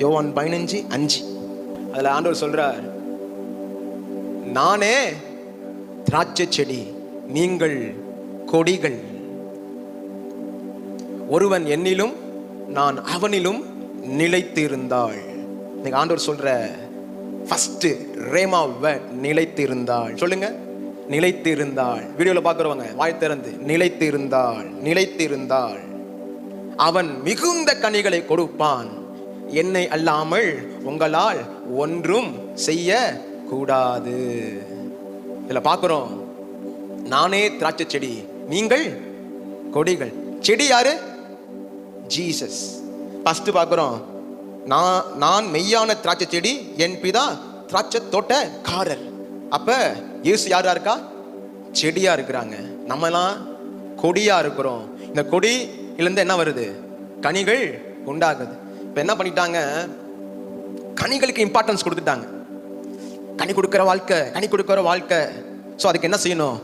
யோவான் 15:5. அதில் ஆண்டவர் சொல்றார், நானே திராட்சை செடி, நீங்கள் கொடிகள். ஒருவன் என்னிலும் நான் அவனிலும் நிலைத்து இருந்தாள். நீங்க ஆண்டவர் சொல்ற ஃபர்ஸ்ட் ரேமா வேர்ட் நிலைத்து இருந்தாள். சொல்லுங்க, நிலைத்து இருந்தாள். வீடியோல பார்க்குறவங்க வாய் திறந்து நிலைத்து இருந்தாள், நிலைத்து இருந்தாள். அவன் மிகுந்த கனிகளை கொடுப்பான், என்னை அல்லாமல் உங்களால் ஒன்றும் செய்ய கூடாது. இதுல பார்க்கிறோம், நானே திராட்சை செடி, நீங்கள் கொடிகள். செடி யாரு? ஜீசஸ். ஃபர்ஸ்ட் பார்க்கிறோம், நான் மெய்யான திராட்சை செடி, என் பிதா திராட்சை தோட்டக்காரர். அப்ப இயேசு யாரா இருக்கா? செடியா இருக்கிறாங்க. நம்மலாம் கொடியா இருக்கிறோம். இந்த கொடியிலிருந்து என்ன வருது? கனிகள் உண்டாகுது. இப்ப என்ன பண்ணிட்டாங்க? கனிகளுக்கு இம்பார்ட்டன்ஸ் கொடுத்துட்டாங்க. கனி கொடுக்கிற வாழ்க்கை, கனி கொடுக்கிற வாழ்க்கை. ஸோ அதுக்கு என்ன செய்யணும்?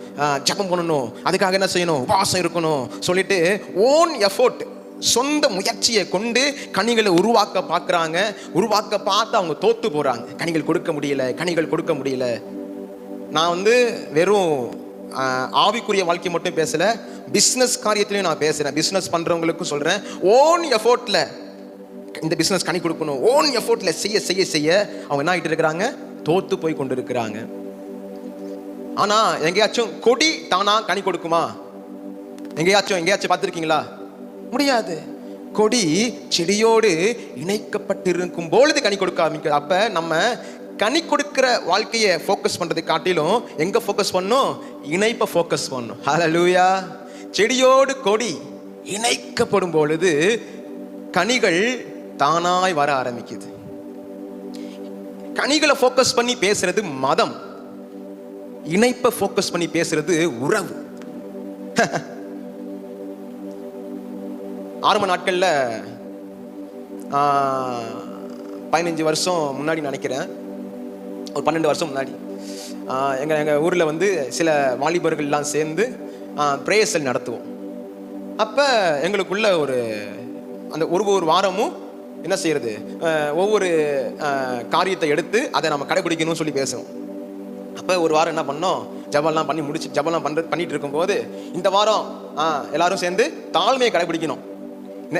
ஜெபம் பண்ணணும். அதுக்காக என்ன செய்யணும்? உபவாசம் இருக்கணும் சொல்லிட்டு ஓன் எஃபோர்ட், சொந்த முயற்சியை கொண்டு கனிகளை உருவாக்க பார்க்குறாங்க. உருவாக்க பார்த்து அவங்க தோத்து போகிறாங்க. கனிகள் கொடுக்க முடியல, கனிகள் கொடுக்க முடியல. நான் வெறும் ஆவிக்குரிய வாழ்க்கை மட்டும் பேசலை, பிஸ்னஸ் காரியத்திலையும் நான் பேசுகிறேன். பிஸ்னஸ் பண்ணுறவங்களுக்கும் சொல்கிறேன், ஓன் எஃபோர்ட்டில் இந்த பிஸ்னஸ் கனி கொடுக்கணும். ஓன் எஃபோர்ட்டில் செய்ய செய்ய செய்ய அவங்க என்ன ஆகிட்டு இருக்கிறாங்க? தோத்து போய் கொண்டு இருக்கிறாங்க. ஆனால் எங்கேயாச்சும் கொடி தானா கனி கொடுக்குமா? எங்கேயாச்சும் பார்த்துருக்கீங்களா? முடியாது. கொடி செடியோடு இணைக்கப்பட்டிருக்கும் பொழுது கனி கொடுக்க ஆரம்பிக்கிறது. அப்ப நம்ம கனி கொடுக்கிற வாழ்க்கையை ஃபோக்கஸ் பண்றதை காட்டிலும் எங்க ஃபோக்கஸ் பண்ணும்? இணைப்பை ஃபோக்கஸ் பண்ணும். ஹல்லேலூயா. செடியோடு கொடி இணைக்கப்படும் பொழுது கனிகள் தானாய் வர ஆரம்பிக்குது. கனிகளை ஃபோக்கஸ் பண்ணி பேசுறது மதம், இணைப்பை ஃபோக்கஸ் பண்ணி பேசுறது உறவு. ஆரம்ப நாட்களில் 15 வருஷம் முன்னாடி நினைக்கிறேன், ஒரு 12 வருஷம் முன்னாடி எங்கள் ஊரில் சில வாலிபர்கள்லாம் சேர்ந்து பிரேயர் செல் நடத்துவோம். அப்போ எங்களுக்குள்ள அந்த ஒரு வாரமும் என்ன செய்யறது, ஒவ்வொரு காரியத்தை எடுத்து அதை நம்ம கடைபிடிக்கணும்னு சொல்லி பேசுவோம். அப்போ ஒரு வாரம் என்ன பண்ணோம்? ஜபம்லாம் பண்ணி முடிச்சு பண்ணிட்டு இருக்கும்போது இந்த வாரம் எல்லாரும் சேர்ந்து தாழ்மையை கடைபிடிக்கணும்.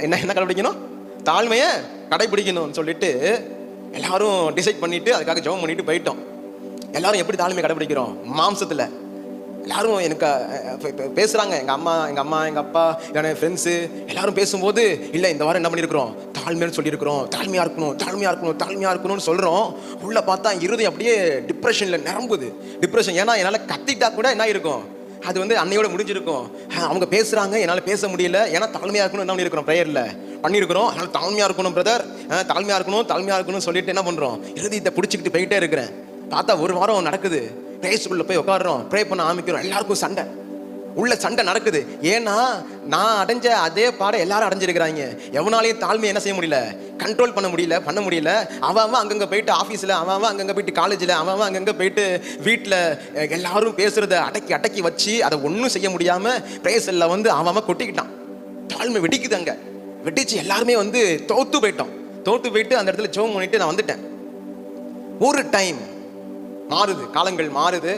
என்ன கடைபிடிக்கணும்? தாழ்மையை கடைபிடிக்கணும்னு சொல்லிட்டு எல்லாரும் டிசைட் பண்ணிட்டு அதுக்காக ஜெபம் பண்ணிட்டு போயிட்டோம். எல்லாரும் எப்படி தாழ்மையை கடைபிடிக்கிறோம்? மாம்சத்தில் எல்லாரும் எனக்கு பேசுறாங்க. எங்க அம்மா, எங்க அப்பா, என் ஃப்ரெண்ட்ஸு எல்லாரும் பேசும்போது, இல்லை இந்த வாரம் என்ன பண்ணியிருக்கிறோம்? தாழ்மைன்னு சொல்லியிருக்கிறோம். தாழ்மையா இருக்கணும்னு சொல்றோம். உள்ள பார்த்தா இருதயம் அப்படியே டிப்ரெஷன்ல நிரம்புது. டிப்ரெஷன். ஏன்னா என்னால் கத்திட்டா கூட என்ன இருக்கும்? அது அன்னையோட முடிஞ்சிருக்கும். அவங்க பேசுறாங்க, என்னால் பேச முடியல. ஏன்னா தாழ்மையா இருக்கணும் என்ன பண்ணியிருக்கிறோம்? ப்ரேயர்ல பண்ணியிருக்கிறோம். அதனால தாழ்மையா இருக்கணும் பிரதர், தாழ்மையா இருக்கணும்னு சொல்லிட்டு என்ன பண்றோம்? இருதயத்தை பிடிச்சிக்கிட்டு போயிட்டே இருக்கிறேன். பார்த்தா ஒரு வாரம் நடக்குது. பிரேயர்ஸ்குள்ள போய் உட்காடுறோம், ப்ரே பண்ண ஆரம்பிக்கிறோம். எல்லாருக்கும் சண்டை, உள்ள சண்டை நடக்குது. ஏன்னா நான் அடைஞ்ச அதே பாடம் எல்லாரும் அடைஞ்சிருக்கிறாங்க. எவனாலையும் தாழ்மையை என்ன செய்ய முடியல? கண்ட்ரோல் பண்ண முடியல. அவன் அங்கங்க போயிட்டு ஆஃபீஸில், அவன் அங்கங்க போயிட்டு காலேஜில், அவன் அங்கங்க போயிட்டு வீட்டில் எல்லாரும் பேசுறத அடக்கி வச்சு அதை ஒன்றும் செய்ய முடியாம பிரேயர்ஸ்ல அவன் கொட்டிக்கிட்டான். தாழ்மை வெடிக்குது. அங்க வெடிச்சு எல்லாருமே தோத்து போயிட்டு அந்த இடத்துல ஜெபம் பண்ணிட்டு நான் வந்துட்டேன். ஒரு டைம் மாறுது, காலங்கள் மாறுது.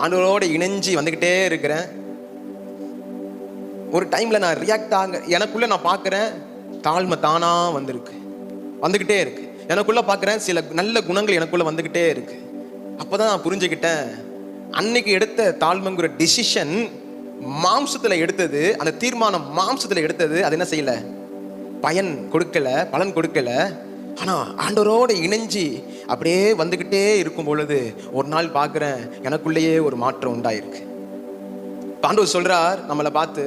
ஆண்டவரோட இணைஞ்சி வந்துகிட்டே இருக்கிறேன். ஒரு டைம்ல நான் ரியாக்ட் எனக்குள்ள நான் பார்க்கிறேன், தாழ்மை தானா வந்துகிட்டே இருக்கு. எனக்குள்ள பார்க்கிறேன் சில நல்ல குணங்கள் எனக்குள்ள வந்துகிட்டே இருக்கு. அப்பதான் நான் புரிஞ்சுக்கிட்டேன், அன்னைக்கு எடுத்த தாழ்மைங்கிற டிசிஷன் மாம்சத்துல எடுத்தது, அந்த தீர்மானம் மாம்சத்துல எடுத்தது, அது என்ன செய்யல? பலன் கொடுக்கல. ஆனா ஆண்டவரோட இணைஞ்சி அப்படியே வந்துகிட்டே இருக்கும் பொழுது ஒரு நாள் பார்க்கிறேன், எனக்குள்ளேயே ஒரு மாற்றம் உண்டாயிருக்கு. ஆண்டவர் சொல்றார் நம்மளை பார்த்து,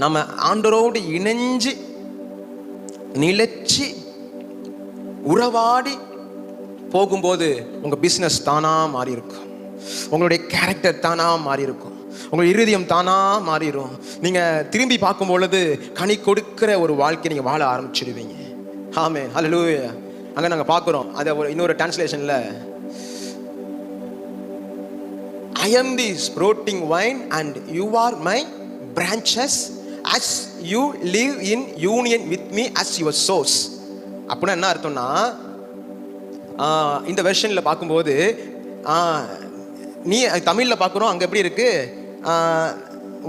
நம்ம ஆண்டவரோடு இணைஞ்சு நிலைச்சு உறவாடி போகும்போது உங்க பிசினஸ் தானா மாறி இருக்கும், உங்களுடைய கேரக்டர் தானா மாறி இருக்கும், உங்க இருதயம் தானா மாறிடும். நீங்க திரும்பி பார்க்கும் பொழுது கனி கொடுக்கிற ஒரு வாழ்க்கை நீங்க வாழ ஆரம்பிச்சிடுவீங்க. ஆமென், ஹல்லேலூயா. அங்க நாங்க பார்க்கிறோம், அத இன்னொரு டிரான்ஸ்லேஷன்ல, I am the sprouting vine and you are my branches, as you live in union with me as your source. அப்படின்னா என்ன அர்த்தம்னா, இந்த வெர்ஷன்ல பார்க்கும்போது நீ தமிழ்ல பார்க்குறோம், அங்க எப்படி இருக்கு,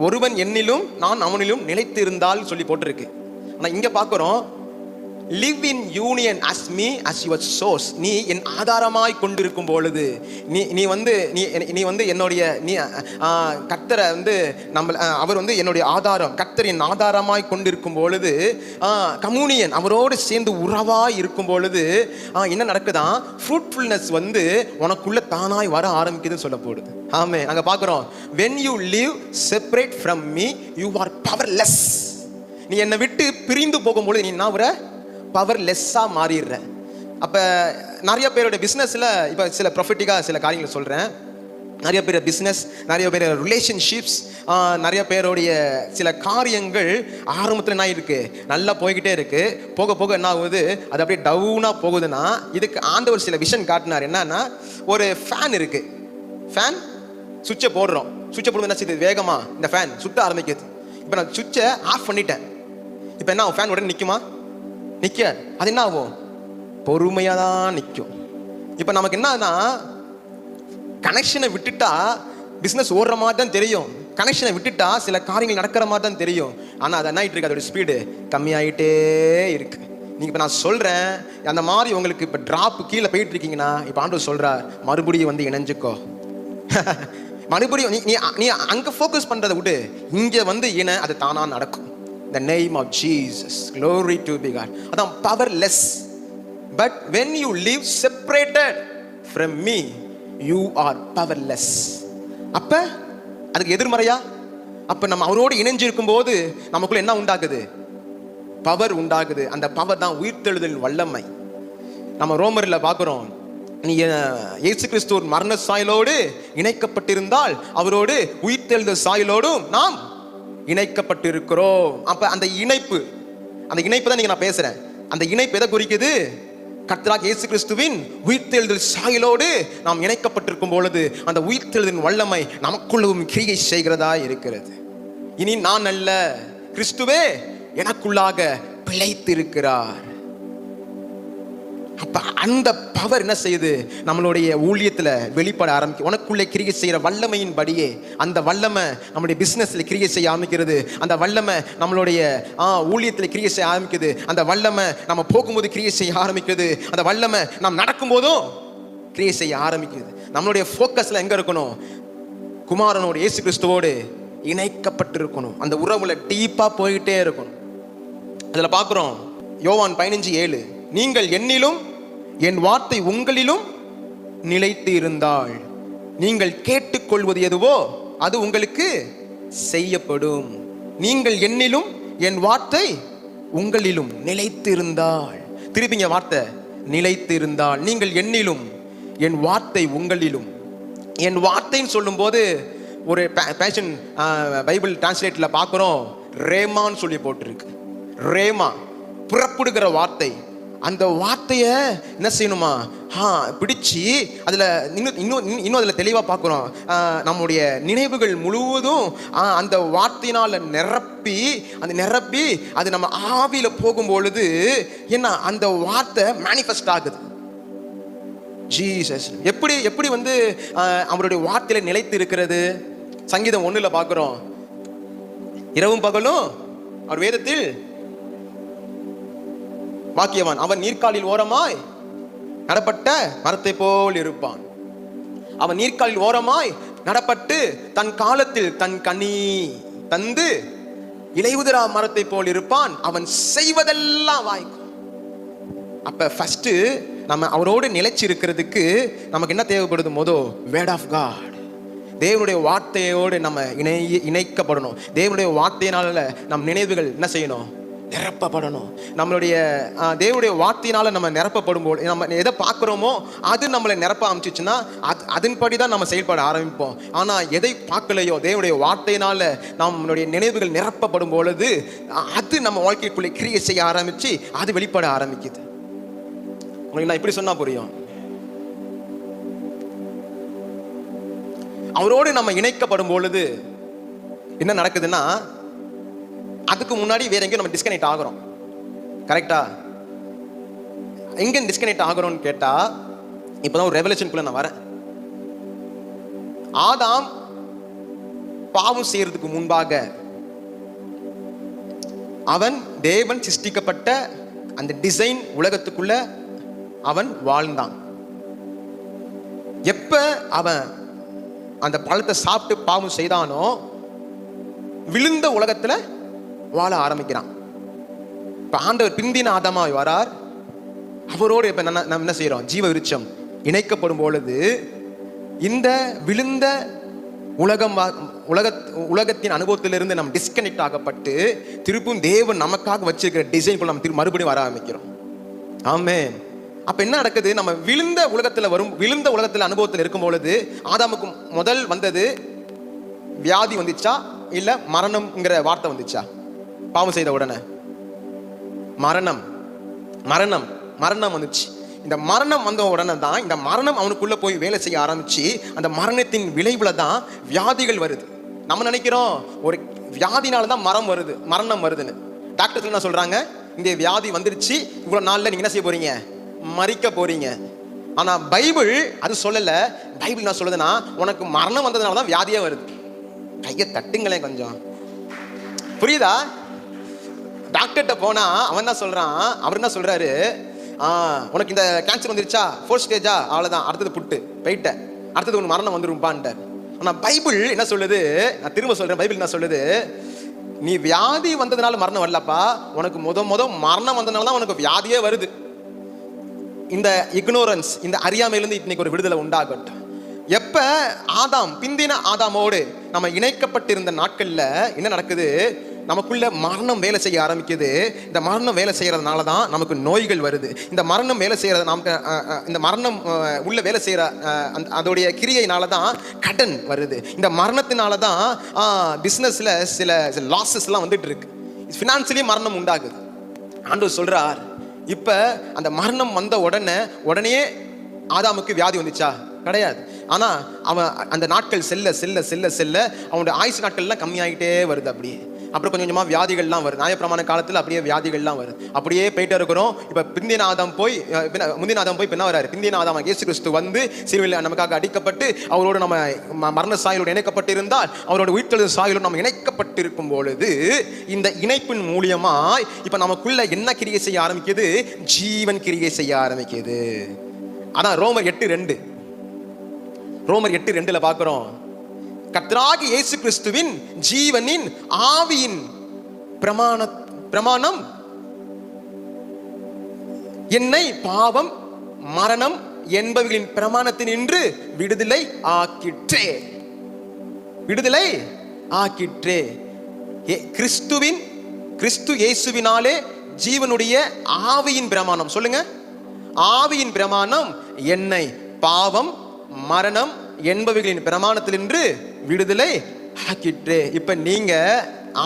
ஒருவன் என்னிலும் நான் அவனிலும் நிலைத்து இருந்தால் சொல்லி போட்டிருக்கு. ஆனா இங்க பார்க்குறோம், live in union as me as your source. நீ என் ஆதாரமாய் கொண்டிருக்கும் பொழுது, நீ வந்து என்னுடைய கர்த்தரை வந்து அவர் வந்து என்னுடைய ஆதாரம், கர்த்தர் என் ஆதாரமாய் கொண்டிருக்கும் பொழுது, கம்யூனியன் அவரோடு சேர்ந்து உறவாய் இருக்கும் பொழுது என்ன நடக்குதான், ஃப்ரூட்ஃபுல்னஸ் வந்து உனக்குள்ள தானாய் வர ஆரம்பிக்குதுன்னு சொல்ல போடுது. ஆமே, அங்க பார்க்குறோம், when you live separate from me you are powerless. நீ என்னை விட்டு பிரிந்து போகும்போது நீ என்ன வர, பவர்லெஸ்ஸாக மாறிடுற. அப்போ நிறைய பேரோட பிஸ்னஸில், இப்போ சில ப்ரொஃபட்டிக்காக சில காரியங்களை சொல்கிறேன். நிறைய பேர் பிஸ்னஸ், நிறைய பேர் ரிலேஷன்ஷிப்ஸ், நிறைய பேருடைய சில காரியங்கள் ஆரம்பத்தில் என்ன இருக்குது, நல்லா போய்கிட்டே இருக்குது. போக போக என்ன ஆகுது, அது அப்படியே டவுனாக போகுதுன்னா, இதுக்கு ஆண்டவர் சில விஷன் காட்டினார். என்னன்னா, ஒரு ஃபேன் இருக்குது, ஃபேன் சுவிட்சை போடுறோம், சுவிட்சை போடுறது என்ன செய்யுது, வேகமாக இந்த ஃபேன் சுற்ற ஆரம்பிக்குது. இப்போ நான் சுவிட்சை ஆஃப் பண்ணிட்டேன், இப்போ என்ன ஃபேன் உடனே நிற்குமா, நிற்காது. அது என்ன ஆகும், பொறுமையாக தான் நிற்கும். இப்போ நமக்கு என்னன்னா, கனெக்ஷனை விட்டுட்டா பிஸ்னஸ் ஓடுற மாதிரி தான் தெரியும், கனெக்ஷனை விட்டுட்டா சில காரியங்கள் நடக்கிற மாதிரி தான் தெரியும். ஆனால் அது என்ன ஆகிட்டு இருக்கு, அதோட ஸ்பீடு கம்மியாகிட்டே இருக்கு. நீங்கள் இப்போ நான் சொல்கிறேன், அந்த மாதிரி உங்களுக்கு இப்போ ட்ராப் கீழே போயிட்டு இருக்கீங்கன்னா, இப்போ ஆண்டவர் சொல்கிறார், மறுபடியும் வந்து இணைஞ்சுக்கோ. மறுபடியும் நீ அங்கே ஃபோக்கஸ் பண்ணுறதை விட்டு இங்கே வந்து அது தானாக நடக்கும். The name of Jesus, glory to be God. அதான் powerless. But when you live separated from me you are powerless. அப்ப அதுக்கு எதிர்மறையா, அப்ப நம்ம அவரோடு இணைஞ்சிருக்கும் போது நமக்குள்ள என்ன உண்டாகுது, பவர் உண்டாகுது. அந்த பவர் தான் உயிர்த்தெழுதலின் வல்லமை. நம்ம ரோமர்ல பார்க்கிறோம், நீ இயேசு கிறிஸ்து மரண சாயலோடு இணைக்கப்பட்டிருந்தால் அவரோடு உயிர்த்தெழுதல் சாயலோடும் நாம் இணைக்கப்பட்டிருக்கிறோம். அப்ப அந்த இணைப்பு தான் நீங்க நான் பேசுறேன். அந்த இணைப்பு எதை குறிக்குது, கர்த்தராகிய இயேசு கிறிஸ்துவின் உயிர்த்தெழுதல் சாயலோடு நாம் இணைக்கப்பட்டிருக்கும் பொழுது அந்த உயிர்த்தெழுதலின் வல்லமை நமக்குள்ளவும் கிரியை செய்கிறதா இருக்கிறது. இனி நான் அல்ல, கிறிஸ்துவே எனக்குள்ளாக பிழைத்திருக்கிறார். அப்ப அந்த பவர் என்ன செய்யுது, நம்மளுடைய ஊழியத்துல வெளிப்பட ஆரம்பிக்கும். உனக்குள்ளே கிரியை செய்யற வல்லமையின் படியே அந்த வல்லமை நம்மளுடைய பிசினஸ்ல கிரியை செய்ய ஆரம்பிக்கிறது. அந்த வல்லமை நம்மளுடைய ஊழியத்துல கிரியை செய்ய ஆரம்பிக்குது. அந்த வல்லமை நம்ம போகும்போது கிரியை செய்ய ஆரம்பிக்குது. அந்த வல்லமை நாம் நடக்கும் போதும் கிரியை செய்ய ஆரம்பிக்குது. நம்மளுடைய ஃபோக்கஸ்ல எங்க இருக்கணும், குமாரனோடு இயேசு கிறிஸ்துவோடு இணைக்கப்பட்டிருக்கணும். அந்த உறவுல டீப்பா போயிட்டே இருக்கணும். அதுல பார்க்கிறோம், யோவான் 15:7, நீங்கள் என்னிலும் என் வார்த்தை உங்களிலும் நிலைத்து இருந்தால் நீங்கள் கேட்டுக்கொள்வது எதுவோ அது உங்களுக்கு செய்யப்படும். நீங்கள் என்னிலும் என் வார்த்தை உங்களிலும் நிலைத்து இருந்தால், திருப்பிங்க வார்த்தை, நிலைத்து இருந்தால். நீங்கள் என்னிலும் என் வார்த்தை உங்களிலும். என் வார்த்தைன்னு சொல்லும் போது ஒரு பேஷன் பைபிள் டிரான்ஸ்லேட்ல பார்க்கிறோம், ரேமான்னு சொல்லி போட்டிருக்கு. ரேமா புறப்படுகிற வார்த்தை. அந்த வார்த்தையை என்ன செய்யணுமா, பிடிச்சி அதில் இன்னும் அதில் தெளிவாக பார்க்குறோம். நம்முடைய நினைவுகள் முழுவதும் அந்த வார்த்தையினால் நிரப்பி அது நம்ம ஆவியில் போகும்பொழுது என்ன, அந்த வார்த்தை மேனிஃபெஸ்ட் ஆகுது. ஜீசஸ் எப்படி வந்து அவருடைய வார்த்தையில நிலைத்து இருக்கிறது. சங்கீதம் 1 பார்க்கிறோம், இரவும் பகலும் அவர் வேதத்தில் வாக்கியவான். அவன் நீர்க்காலில் ஓரமாய் நடப்பட்ட மரத்தை போல் இருப்பான். அவன் நீர்க்காலில் ஓரமாய் நடப்பட்டு தன் காலத்தில் தன் கனி தந்து இலையுதிரா மரத்தை போல் இருப்பான். அவன் செய்வதெல்லாம் வாய்க்கும். அப்ப ஃபர்ஸ்ட் நம்ம அவரோடு நிலைச்சு இருக்கிறதுக்கு நமக்கு என்ன தேவைப்படுது, வேர்ட் ஆஃப் காட், தேவனுடைய வார்த்தையோடு நம்ம இணைக்கப்படணும். தேவனுடைய வார்த்தையினால நம் நினைவுகள் என்ன செய்யணும், நிரப்பப்படணும். நம்மளுடைய தேவனுடைய வார்த்தையினால நம்ம நிரப்பப்படும் போது நம்ம எதை பார்க்குறோமோ அது நம்மளை நிரப்ப ஆரம்பிச்சிச்சுன்னா அதன்படி தான் நம்ம செயல்பட ஆரம்பிப்போம். ஆனால் எதை பார்க்கலையோ தேவனுடைய வார்த்தையினால நம்மளுடைய நினைவுகள் நிரப்பப்படும் பொழுது அது நம்ம வாழ்க்கைக்குள்ளே கிரியை செய்ய ஆரம்பிச்சு அது வெளிப்பட ஆரம்பிக்குது. உங்களுக்கு நான் இப்படி சொன்னா புரியும். அவரோடு நம்ம இணைக்கப்படும் பொழுது என்ன நடக்குதுன்னா, அதுக்கு முன்னாடி வேற எங்கேயும் நம்ம டிஸ்கனெக்ட் ஆகிறோம். கரெக்டா? எங்க டிஸ்கனெக்ட் ஆகிறோம்னு கேட்டா, இப்பதான் ஒரு ரெவலேஷனுக்குள்ள நான் வரேன். ஆதாம் பாவம் செய்யறதுக்கு முன்பாக அவன் தேவன் சிருஷ்டிக்கப்பட்ட அந்த டிசைன் உலகத்துக்குள்ள அவன் வாழ்ந்தான். எப்ப அவன் அந்த பழத்தை சாப்பிட்டு பாவம் செய்தானோ விழுந்த உலகத்துல வாழ ஆரம்பிக்கிறான். இப்ப ஆண்டவர் பிந்தின ஆதாமாய் வரார். அவரோடு இப்ப நம்ம என்ன செய்யறோம்? ஜீவ விருட்சம் இணைக்கப்படும் பொழுது இந்த விழுந்த உலகத்தின் அனுபவத்திலிருந்து நம்ம டிஸ்கனெக்ட் ஆகப்பட்டு திருப்பும் தேவன் நமக்காக வச்சிருக்கிற டிசைன் நம்ம மறுபடியும் வர ஆரம்பிக்கிறோம். ஆமென். அப்ப என்ன நடக்குது? நம்ம விழுந்த உலகத்துல அனுபவத்தில் இருக்கும் பொழுது ஆதாமுக்கு முதல் வந்தது வியாதி வந்துச்சா இல்ல மரணம்ங்கிற வார்த்தை வந்துச்சா? பாவம் செய்த உடனே மரணம் வந்துச்சு. இந்த மரணம் வந்த உடனே தான் இந்த மரணம் அவனுக்குள்ள போய் வேலை செய்ய ஆரம்பிச்சு அந்த மரணத்தின் விளைவுல தான் வியாதிகள் வருது. நம்ம நினைக்கிறோம் ஒரு வியாதினால தான் மரணம் வருதுன்னு. டாக்டர்ஸ் என்ன சொல்றாங்க? இந்த வியாதி வந்துருச்சு, இவ்வளவு நாள்ல நீங்க என்ன செய்ய போறீங்க? மரிக்க போறீங்க. ஆனா பைபிள் அது சொல்லல. பைபிள் என்ன சொல்லுதுன்னா, உனக்கு மரணம் வந்ததுனால தான் வியாதியே வருது. கையை தட்டுங்களேன் கொஞ்சம். புரியுதா? டாக்டர்கிட்ட போனா அவன் என்ன சொல்றான்? அவர் என்ன சொல்றாரு? உனக்கு இந்த கேன்சர் வந்துருச்சா, 4th ஸ்டேஜா, அவ்வளவுதான், அடுத்தது புட்டு போயிட்ட, அடுத்தது உனக்கு மரணம் வந்துருப்பான்ட்ட. ஆனா பைபிள் என்ன சொல்லுது? நான் திரும்ப சொல்றேன், பைபிள் என்ன சொல்லுது? நீ வியாதி வந்ததுனால மரணம் வரலப்பா, உனக்கு முத மரணம் வந்ததுனால தான் உனக்கு வியாதியே வருது. இந்த இக்னோரன்ஸ், இந்த அறியாமையிலிருந்து இன்னைக்கு ஒரு விடுதலை உண்டாகட்டும். எப்ப ஆதாம் பிந்தின ஆதாமோடு நம்ம இணைக்கப்பட்டிருந்த நாட்கள்ல என்ன நடக்குது? நமக்குள்ள மரணம் வேலை செய்ய ஆரம்பிக்குது. இந்த மரணம் வேலை செய்யறதுனால தான் நமக்கு நோய்கள் வருது. இந்த மரணம் வேலை செய்யறது நமக்கு இந்த மரணம் உள்ள வேலை செய்யற அதோடைய கிரியையினால தான் கடன் வருது. இந்த மரணத்தினால தான் பிசினஸ்ல சில லாஸஸ் எல்லாம் வந்துட்டு இருக்கு. ஃபினான்சியலி மரணம் உண்டாகுது. ஆண்டவர் சொல்றார், இப்ப அந்த மரணம் வந்த உடனே ஆதாமுக்கு வியாதி வந்துச்சா? கிடையாது. ஆனா அவன் அந்த நாட்கள் செல்ல செல்ல செல்ல செல்ல அவனுடைய ஆயுசு நாட்கள்லாம் கம்மியாகிட்டே வருது. அப்படியே அப்புறம் கொஞ்சம் கொஞ்சமா வியாதிகள்லாம் வருது. நியாயப்பிரமாண காலத்தில் அப்படியே வியாதிகள்லாம் வருது. அப்படியே போயிட்டே இருக்கிறோம். இப்ப முந்தின ஆதாம் போய் என்ன வராரு? பிந்தின ஆதாம் இயேசு கிறிஸ்து வந்து சிலுவையில் நமக்காக அடிக்கப்பட்டு அவரோடு நம்ம மரண சாயலோடு இணைக்கப்பட்டு இருந்தால் அவரோட உயிர்த்தெழுதல் சாயலோடு நம்ம இணைக்கப்பட்டிருக்கும் பொழுது இந்த இணைப்பின் மூலியமாய் இப்ப நமக்குள்ள என்ன கிரியை செய்ய ஆரம்பிக்குது? ஜீவன் கிரியை செய்ய ஆரம்பிக்குது. அதான் ரோமர் 8:2 பார்க்கிறோம். கர்த்தராகிய இயேசு கிறிஸ்துவின் ஜீவனின் ஆவியின் பிரமாணம் என்னை பாவம் மரணம் என்பவர்களின் பிரமாணத்தினின்று விடுதலை ஆக்கிற்றே. கிறிஸ்து இயேசுவினாலே ஜீவனுடைய ஆவியின் பிரமாணம், சொல்லுங்க, ஆவியின் பிரமாணம் என்னை பாவம் மரணம் என்பவைகளின் பிரமாணத்திலிருந்து விடுதலை ஆக்கிற்றே. இப்ப நீங்க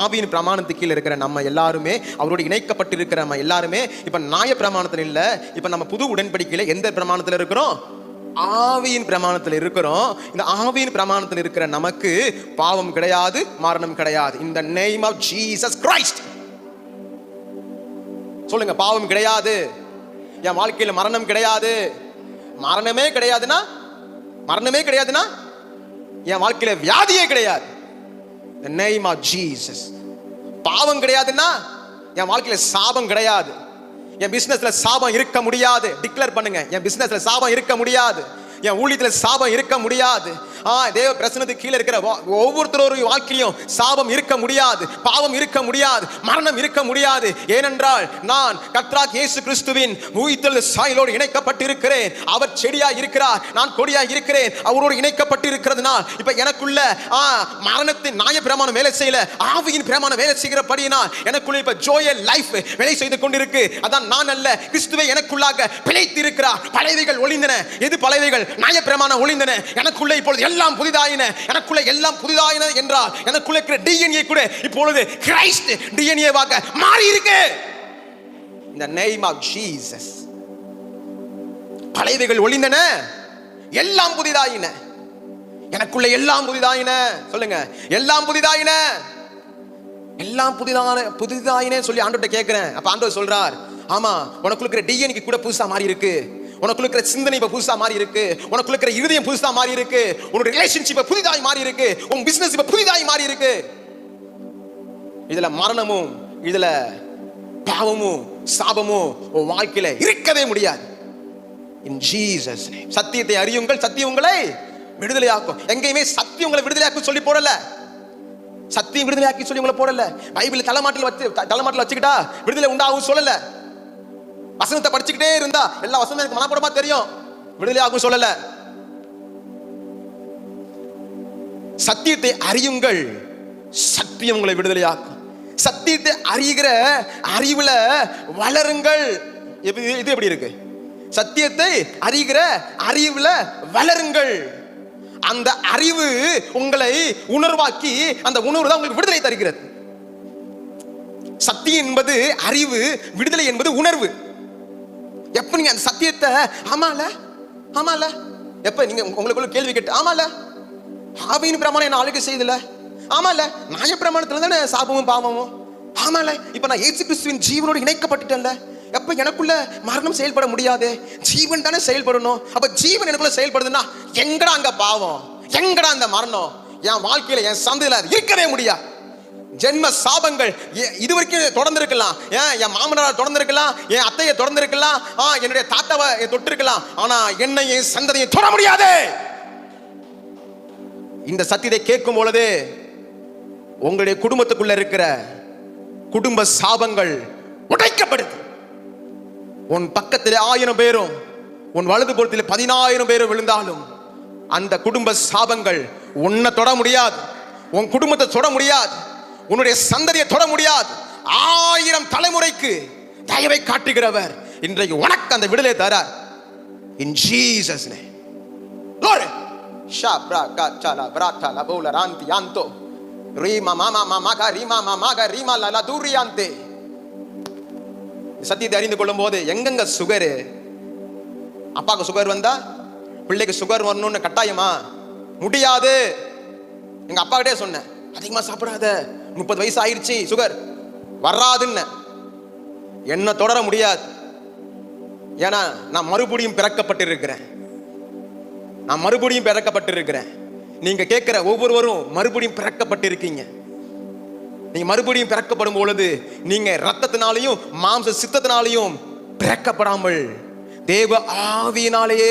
ஆவியின் பிரமாணத்துக்கு கீழே இருக்கிற நம்ம எல்லாருமே, அவரோடு இணைக்கப்பட்டிருக்கிற நம்ம எல்லாருமே இப்ப நியாய பிரமாணத்தில் இல்ல, இப்ப நம்ம புது உடன்படிக்கையில எந்த பிரமாணத்தில் இருக்கிறோம்? ஆவியின் பிரமாணத்தில் இருக்கிறோம். இந்த ஆவியின் பிரமாணத்தில் இருக்கிற நமக்கு பாவம் கிடையாது, மரணம் கிடையாது. In the name of Jesus Christ. சொல்லுங்க, பாவம் கிடையாது, என் வாழ்க்கையில மரணம் கிடையாது. மரணமே கிடையாதுன்னா என் வாழ்க்கையில வியாதியே கிடையாது. The name of Jesus. பாவம் கிடையாதுன்னா என் வாழ்க்கையில சாபம் கிடையாது. என் பிசினஸ்ல சாபம் இருக்க முடியாது. டிக்ளேர் பண்ணுங்க, என் பிசினஸ்ல சாபம் இருக்க முடியாது, என் ஊழியத்துல சாபம் இருக்க முடியாது. தேவ பிரசன்னத்துக்கு கீழே இருக்கிற ஒவ்வொருத்தரோட வாழ்க்கையிலும் சாபம் இருக்க முடியாது, பாவம் இருக்க முடியாது, மரணம் இருக்க முடியாது. ஏனென்றால் நான் கர்த்தராகிய இயேசு கிறிஸ்துவின் உயிர்த்தெழுதல் சாயலோடு இணைக்கப்பட்டிருக்கிறேன். அவர் செடியா இருக்கிறார், நான் கொடியா இருக்கிறேன். அவரோடு இணைக்கப்பட்டிருக்கிறதுனால் இப்ப எனக்குள்ள மரணத்தின் நியாய பிரமாணம் வேலை செய்யல, ஆவியின் பிரமாணம் வேலை செய்கிறபடியினால் எனக்குள்ள இப்ப ஜோயல் லைஃப் வேலை செய்து கொண்டிருக்கு. அதான் நான் அல்ல, கிறிஸ்துவே எனக்குள்ளாக பிழைத்து இருக்கிறார். பழையவைகள் ஒளிந்தன. எது பழையவைகள்? நியாய பிரமாணம் ஒளிந்தன. எனக்குள்ள இப்பொழுது எல்லாம் புதிதாயின. எனக்குள்ள எல்லாம் புதிதாயின என்றால் எனக்குள்ள இருக்கிற டிஎன்ஏ கூட இப்பொழுது கிறிஸ்ட் டிஎன்ஏவாக மாறி இருக்கு. In the name of Jesus. பழையவைகள் ஒளிந்தன, எல்லாம் புதிதாயின. எனக்குள்ள எல்லாம் புதிதாயின. சொல்லுங்க, எல்லாம் புதிதாயின. எல்லாம் புதிதாயினே சொல்லி ஆண்டவர்கிட்ட கேட்கிறேன். அப்ப ஆண்டவர் சொல்றார், ஆமா, உனக்குள்ள இருக்கிற டிஎன்ஏ கூட புதுசா மாறி இருக்கு, உனக்குள்ள இருக்கிற சிந்தனை இப்ப புதுசா மாறி இருக்கு, உனக்குள்ள இருக்கிற இருதயம் புதுசா மாறி இருக்கு, உன்னோட ரிலேஷன்ஷிப் புதிதாய் மாறி இருக்கு, உன் பிசினஸ் இப்ப புதிதாய் மாறி இருக்கு. இதுல மரணமும் இதுல பாவமும் சாபமும் உன் வாழ்க்கையில இருக்கவே முடியாது. In Jesus name. சத்தியத்தை அறியுங்கள், சத்தியம் உங்களை விடுதலையாக்கும். எங்கேயுமே சத்தியம் உங்களை விடுதலையாக்கும் சொல்லி போடல, சத்தியம் விடுதலையாக்கி சொல்லி உங்களை போடல. பைபிள் தலைமாட்டில் வச்சுக்கிட்டா விடுதலை உண்டாகும் சொல்லல. வசனத்தை படிச்சுக்கிட்டே இருந்தா எல்லா வசனமும் எனக்கு மனப்பாடமா தெரியும், விடுதலையாகும் சொல்லல. சத்தியத்தை அறியுங்கள், சத்தியம் உங்களை விடுதலையாக்கும். சத்தியத்தை அறிகிற அறிவுல வளருங்கள். இது எப்படி இருக்கு? சத்தியத்தை அறிகிற அறிவுல வளருங்கள். அந்த அறிவு உங்களை உணர்வாக்கி, அந்த உணர்வு தான் உங்களுக்கு விடுதலை தருகிறது. சத்தியம் என்பது அறிவு, விடுதலை என்பது உணர்வு. எப்ப நீங்க அந்த சத்தியத்தை ஆமால எப்ப நீங்க உங்களுக்குள்ள கேள்வி கேட்டு ஆமால ஆவியின் பிரமாணம் என்ன ஆளுகை செய்தல, ஆமால நியாய பிரமாணத்துல தானே சாபமும் பாவமும், ஆமால இப்ப நான் இயேசு கிறிஸ்துவின் ஜீவனோடு இணைக்கப்பட்டுட்டேன்ல, எப்ப எனக்குள்ள மரணம் செயல்பட முடியாது, ஜீவன் தானே செயல்படணும். அப்ப ஜீவன் எனக்குள்ள செயல்படுதுன்னா எங்கடா அங்க பாவம், எங்கடா அந்த மரணம்? என் வாழ்க்கையில என் சந்தையில இருக்கவே முடியாது. ஜென்ம சாபங்கள் இதுவரைக்கும் தொடர்ந்து இருக்கலாம், என் மாமனார் தொடர்ந்து இருக்கலாம், என் அத்தையை தொடர்ந்து இருக்கலாம், என்னுடைய தாத்தாவை தொட்டு இருக்கலாம், ஆனா என்னை என் சந்ததியை தொட முடியாது. இந்த சத்தியத்தை கேட்கும் பொழுது உங்களுடைய குடும்பத்துக்குள்ள இருக்கிற குடும்ப சாபங்கள் உடைக்கப்படுது. உன் பக்கத்தில் 1000 பேரும் உன் வலது புறத்தில் 10000 பேரும் விழுந்தாலும் அந்த குடும்ப சாபங்கள் உன்னை தொட முடியாது, உன் குடும்பத்தை தொட முடியாது, உன்னுடைய சந்ததியை தொட முடியாது. 1000 தலைமுறைக்கு தயவை காட்டுகிறவர் இன்றைக்கு உனக்கு அந்த விடுதலை தரார். In Jesus name. Glory. Shabra gachala brata la bola ranti anto. Rima mama mama rima la duriante. சத்தியத்தை அறிந்து கொள்ளும் போது எங்கெங்க சுகரு, அப்பாவுக்கு சுகர் வந்தா பிள்ளைக்கு சுகர் வரணும்னு கட்டாயமா? முடியாது. எங்க அப்பா கிட்டே சொன்னேன், அதிகமா சாப்பிடாத, 30 வயசு ஆயிடுச்சு, சுகர் வராதுன்னு. என்ன தொடர முடியாது. ஏன்னா நான் மறுபடியும் பிறக்கப்பட்டிருக்கிறேன், நான் மறுபடியும் பிறக்கப்பட்டிருக்கிறேன். நீங்க கேட்கிற ஒவ்வொருவரும் மறுபடியும் பிறக்கப்பட்டிருக்கீங்க. நீங்க மறுபடியும் பிறக்கப்படும் பொழுது நீங்க ரத்தத்தினாலையும் மாம்ச சித்தத்தினாலையும் பிறக்கப்படாமல் தேவ ஆவியினாலேயே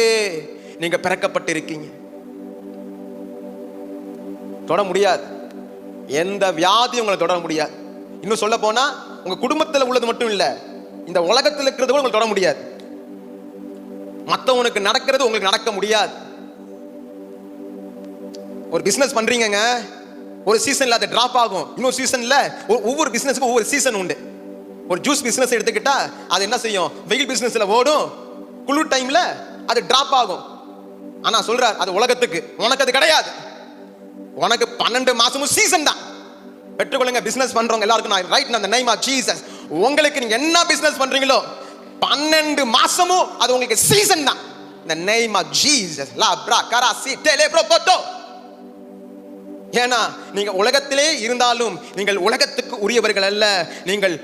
நீங்க பிறக்கப்பட்டிருக்கீங்க. தொட முடியாது, எந்த வியாதியும் உங்களை தொட முடியாது. இன்னும் சொல்ல போனா உங்க குடும்பத்தில் உள்ளது மட்டும் இல்ல, இந்த உலகத்தில் இருக்கிறது கூட உங்களுக்கு தொட முடியாது. மற்றவனுக்கு நடக்கிறது உங்களுக்கு நடக்க முடியாது. ஒரு பிசினஸ் பண்றீங்க, ஒரு சீசன்ல அது டிராப் ஆகும், இன்னொரு சீசன்ல ஒவ்வொரு பிசினஸ்க்கும் ஒவ்வொரு சீசன் உண்டு. ஒரு ஜூஸ் பிசினஸ் எடுத்துக்கிட்டா அது என்ன செய்யும், வெயில் பிசினஸ்ல ஓடும், குளிர் டைம்ல அது டிராப் ஆகும். ஆனா சொல்றார், அது உலகத்துக்கு, உனக்கு அது கிடையாது. உனக்கு 12 மாசமும் சீசன் தான். பெற்றுக்கொள்ளுங்க. பிசினஸ் பண்றவங்க எல்லாருக்கும் நான் ரைட் இந்த நேம் ஆஃப் ஜீசஸ், உங்களுக்கு நீங்க என்ன பிசினஸ் பண்றீங்களோ 12 மாசமும் அது உங்களுக்கு சீசன் தான். இந்த நேம் ஆஃப் ஜீசஸ் லா பிரா கராசி டெலே ப்ரோகோட்டோ. ஏன்னா நீங்க உலகத்திலே இருந்தாலும் நீங்கள் உலகத்துக்கு உரியவர்கள் அல்ல, நீங்கள்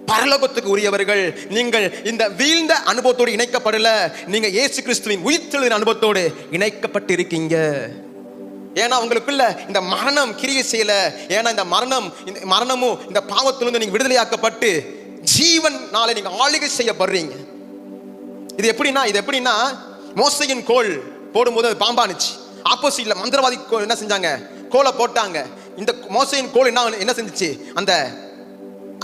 பரலோகத்துக்கு உரியவர்கள். நீங்கள் இந்த வீழ்ந்த அனுபவத்தோடு இணைக்கப்படல, நீங்க இயேசு கிறிஸ்துவின் உயிர்த்தெழுதலின் அனுபவத்தோடு இணைக்கப்பட்டு இருக்கீங்க. ஏன்னா உங்களுக்குள்ள இந்த மரணம் கிரியை செய்யல. ஏன்னா இந்த மரணமும் இந்த பாவத்திலிருந்து நீங்க விடுதலையாக்கப்பட்டு ஜீவனால நீங்க ஆளுகை செய்யப்படுறீங்க. இது எப்படின்னா மோசையின் கோல் போடும்போது அது பாம்பானுச்சு. ஆப்போசிட்ல மந்திரவாதி என்ன செஞ்சாங்க, கோலை போட்டாங்க. இந்த மோசையின் கோல் என்ன செஞ்சிச்சு, அந்த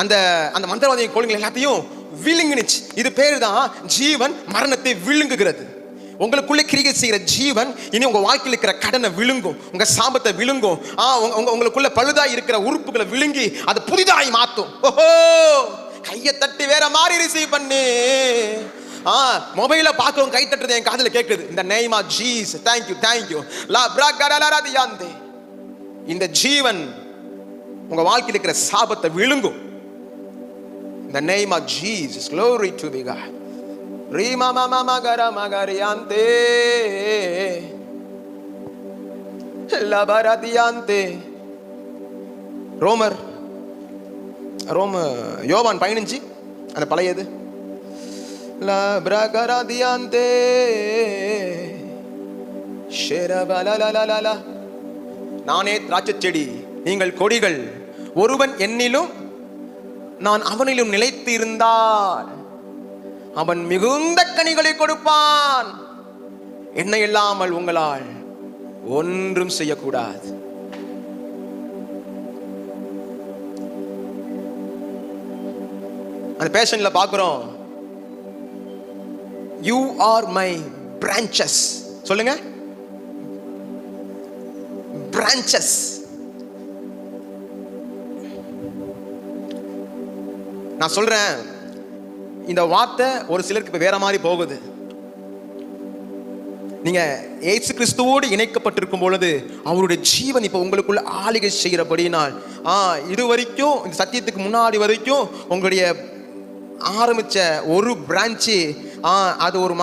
அந்த அந்த மந்திரவாதியின் கோல்கள் எல்லாத்தையும் விழுங்குனுச்சு. இது பேரு தான் ஜீவன் மரணத்தை விழுங்குகிறது. உங்களுக்குள்ளே கிரியை செய்கிற ஜீவன் இனி உங்க வாழ்க்கையில் இருக்கிற கடனை விழுங்கும், உங்க சாபத்தை விழுங்கும், உங்களுக்குள்ள பழுதாய் இருக்கிற உறுப்புகளை விழுங்கி அது புதிதாய் மாத்தும். ஓஹோ, கையை தட்டி வேற மாதிரி ரிசீவ் பண்ணி மொபைல பாக்குறவங்க கை தட்டுறது என் காதுல கேக்குது. இந்த name of Jesus, thank you லா பிரகடலரதியாந்தே. இந்த ஜீவன் உங்க வாழ்க்கையில் இருக்கிற சாபத்தை விழுங்கும். இந்த name of Jesus, glory to be God. ரீமா மாமா மகர மகரியாந்தே லபரதியாந்தே. ரோமர் யோவான் 15 அந்த பழையது. நானே திராட்சை செடி, நீங்கள் கொடிகள். ஒருவன் என்னிலும் நான் அவனிலும் நிலைத்து இருந்தால் அவன் மிகுந்த கனிகளை கொடுப்பான். என்னை இல்லாமல் உங்களால் ஒன்றும் செய்யக்கூடாது. அந்த பேஷன்ல பார்க்கிறோம், you are my branches. சொல்லுங்க, branches. நான் சொல்றேன், இந்த வார்த்தை ஒரு சிலருக்கு இப்ப வேற மாதிரி போகுது. நீங்க இயேசு கிறிஸ்துவோடு இணைக்கப்பட்டிருக்கும் பொழுது அவருடைய ஜீவன் இப்ப உங்களுக்குள்ள ஆளுகை செய்கிறபடினால், இது வரைக்கும் இந்த சத்தியத்துக்கு முன்னாடி வரைக்கும் உங்களுடைய ஆரம்பிச்ச ஒரு பிரான்ச்சு அது ஒரு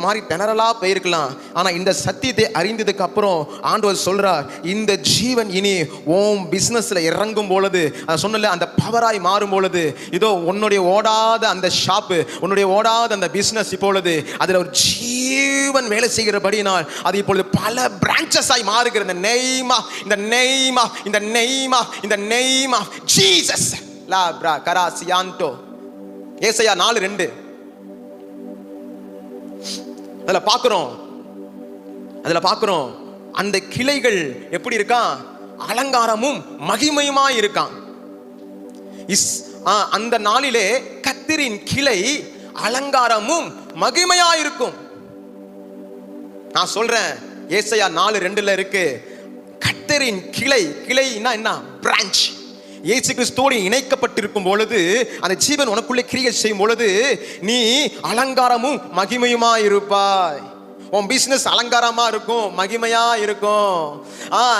மாதிரி திணறலா போயிருக்கலாம். ஆனா இந்த சத்தியத்தை அறிந்ததுக்கு அப்புறம் ஆண்டவர் சொல்றார், இந்த ஜீவன் இனி ஓம் பிசினஸ்ல இறங்கும் பொழுது, சொன்னல அந்த பவராய் மாறும் பொழுது, இதோ உன்னுடைய ஓடாத அந்த ஷாப்பு, உன்னுடைய ஓடாத அந்த பிசினஸ் இப்பொழுது அதுல ஒரு ஜீவன் வேலை செய்கிறபடினால் அது இப்பொழுது பல பிரான்ச்சஸ் ஆய் மாறுகிறது. இந்த நேம் ஆஃப் ஜீசஸ். லா பிரா கராசியான்டோ. ஏசாயா 4:2 அதுல பார்க்கிறோம் அந்த கிளைகள் எப்படி இருக்கான்? அலங்காரமும் மகிமையுமா இருக்கான். அந்த நாளிலே கர்த்தரின் கிளை அலங்காரமும் மகிமையா இருக்கும். நான் சொல்றேன், ஏசாயா 4:2 இருக்கு, கர்த்தரின் கிளைனா என்ன? பிரான்ச். இயேசு கிறிஸ்துவோடு இணைக்கப்பட்டிருக்கும் பொழுது, அந்த ஜீவன் உனக்குள்ளே கிரியை செய்யும் பொழுது நீ அலங்காரமும் மகிமையுமா இருப்பாய். உன் பிசினஸ் அலங்காரமா இருக்கும், மகிமையா இருக்கும்.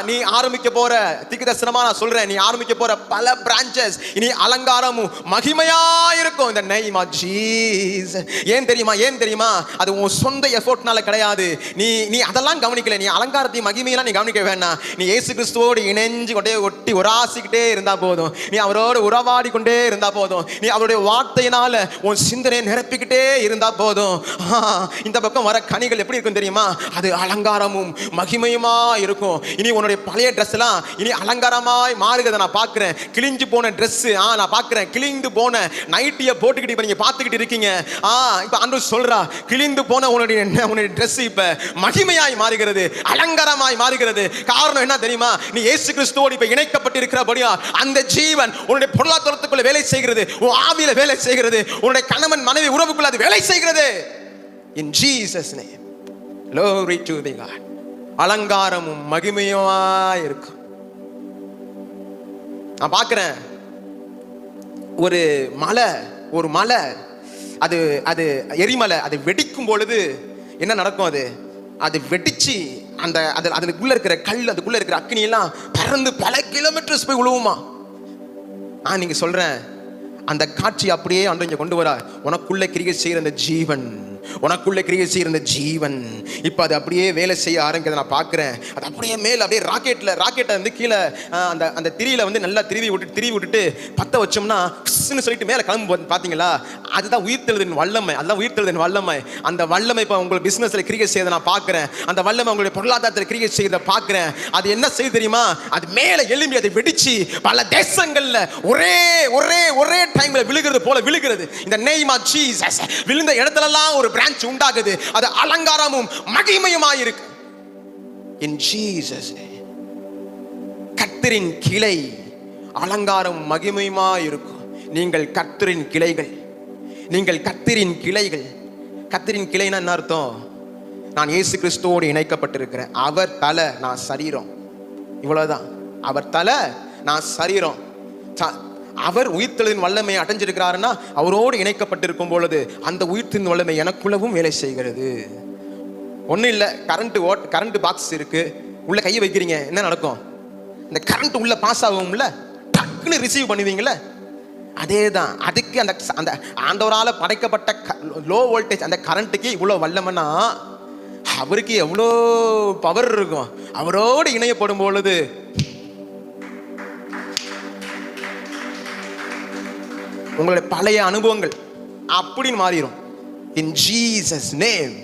நீ ஆரம்பிக்க போற தீர்க்கதரிசனமா நான் சொல்றேன், நீ ஆரம்பிக்க போற பல பிரான்ச்சஸ் இனி அலங்காரமும் மகிமையா இருக்கும். இந்த நேம் ஆஃப் ஜீசஸ். ஏன் தெரியுமா? அது உன் சொந்த எஃபோர்ட்னால கிடையாது. நீ அதெல்லாம் கவனிக்கல. நீ அலங்காரத்தையும் மகிமையெல்லாம் நீ கவனிக்க வேண்டாம். நீ இயேசு கிறிஸ்துவோடு இணைஞ்சு ஒட்டி உராசிக்கிட்டே இருந்தா போதும். நீ அவரோடு உறவாடி கொண்டே இருந்தா போதும். நீ அவருடைய வார்த்தையினால உன் சிந்தனையை நிரப்பிக்கிட்டே இருந்தா போதும். இந்த பக்கம் வர கனிகள் எப்படி இருக்கும் தெரியுமா? அது அலங்காரமும் மகிமையுமா இருக்கும். இனி உன்னுடைய பழைய ட்ரெஸ் எல்லாம் இனி அலங்காரமாய் மாறுகிறத நான் பார்க்கிறேன். கிழிஞ்சு போன ட்ரெஸ் நான் பார்க்கிறேன். கிழிந்து போன நைட்டியை போட்டுக்கிட்டு இப்ப நீங்க பார்த்துக்கிட்டு இருக்கீங்க. இப்ப ஆண்டவர் சொல்றா, கிழிந்து போன உன்னுடைய ட்ரெஸ் இப்ப மகிமையாய் மாறுகிறது, அலங்காரமாய் மாறுகிறது. காரணம் என்ன தெரியுமா? நீ இயேசு கிறிஸ்துவோடு இப்ப இணைக்கப்பட்டிருக்கிறபடியா அந்த ஜீவன் உன்னுடைய பொருளாதாரத்துக்குள்ள வேலை செய்கிறது, உன் ஆவியில வேலை செய்கிறது, உன்னுடைய கணவன் மனைவி உறவுக்குள்ள அது வேலை செய்கிறது. In Jesus name. Glory to the God. அலங்காரமும் மகிமையுமா இருக்கும். நான் பார்க்கிறேன், ஒரு மலை அது எரிமலை, அது வெடிக்கும் பொழுது என்ன நடக்கும்? அது வெடிச்சு அதுக்குள்ள இருக்கிற கல், அதுக்குள்ள இருக்கிற அக்னி எல்லாம் பறந்து பல கிலோமீட்டர்ஸ் போய் விழுவுமா. நீங்க சொல்றேன், அந்த காட்சி அப்படியே இங்க கொண்டு வர, உனக்குள்ள கிரியை செய்யற அந்த ஜீவன், உனக்குள்ள கிரியை செய்யற அந்த ஜீவன் இப்ப அது அப்படியே வேலை செய்ய ஆரம்பிக்கிறத நான் பார்க்கிறேன். அது அப்படியே மேல அப்படியே ராக்கெட்டை வந்து கீழே அந்த திரியில வந்து நல்லா திருவி விட்டுட்டு பத்த வச்சோம்னா சொல்லிட்டு மேல கிளம்பு. பாத்தீங்களா? அதுதான் உயிர்த்தெழுதின் வல்லமை. அந்த வல்லமை இப்ப உங்க பிசினஸ்ல கிரியை செய்யறத நான் பார்க்கிறேன். அந்த வல்லமை உங்களுடைய பொருளாதாரத்தில் கிரியை செய்யறத பார்க்கிறேன். அது என்ன செய்ய தெரியுமா? அது மேல எழும்பி அதை வெடிச்சு பல தேசங்கள்ல ஒரே டைம்ல விழுகிறது போல விழுகிறது. இந்த நேம் ஆஃப் ஜீசஸ். விழுந்த இடத்துல எல்லாம் ஒரு பிரான்ச் உண்டாகுது. அது அலங்காரமும் மகிமையுமாய் இருக்கு. In Jesus name. கர்த்தரின் கிளை அலங்காரம் மகிமையுமாய் இருக்கும். நீங்கள் கர்த்தரின் கிளைகள். கர்த்தரின் கிளைனா என்ன அர்த்தம்? நான் இயேசு கிறிஸ்துவோடு இணைக்கப்பட்டிருக்கிறேன். அவர் தலை, நான் சரீரம். இவ்வளவுதான். அவர் தலை, நான் சரீரம். அவர் உயிர்த்தெழுதின் வல்லமை அடைஞ்சிருக்கிறாருன்னா அவரோடு இணைக்கப்பட்டிருக்கும் பொழுது அந்த உயிர்த்தெழுதின் வல்லமை எனக்குள்ளவும் வேலை செய்கிறது. ஒன்றும் இல்லை, கரண்ட் பாக்ஸ் இருக்கு, உள்ள கையை வைக்கிறீங்க, என்ன நடக்கும்? இந்த கரண்ட் உள்ள பாஸ் ஆகும்ல, டக்குன்னு ரிசீவ் பண்ணுவீங்களே. அதே தான். அதுக்கு அந்த ஆண்டவரால் படைக்கப்பட்ட லோ வோல்டேஜ் அந்த கரண்ட்டுக்கு இவ்வளோ வல்லமைன்னா அவருக்கு எவ்வளோ பவர் இருக்கும். அவரோடு இணையப்படும் பொழுது உங்களுடைய பழைய அனுபவங்கள் அப்படின்னு மாறிடும். In Jesus name.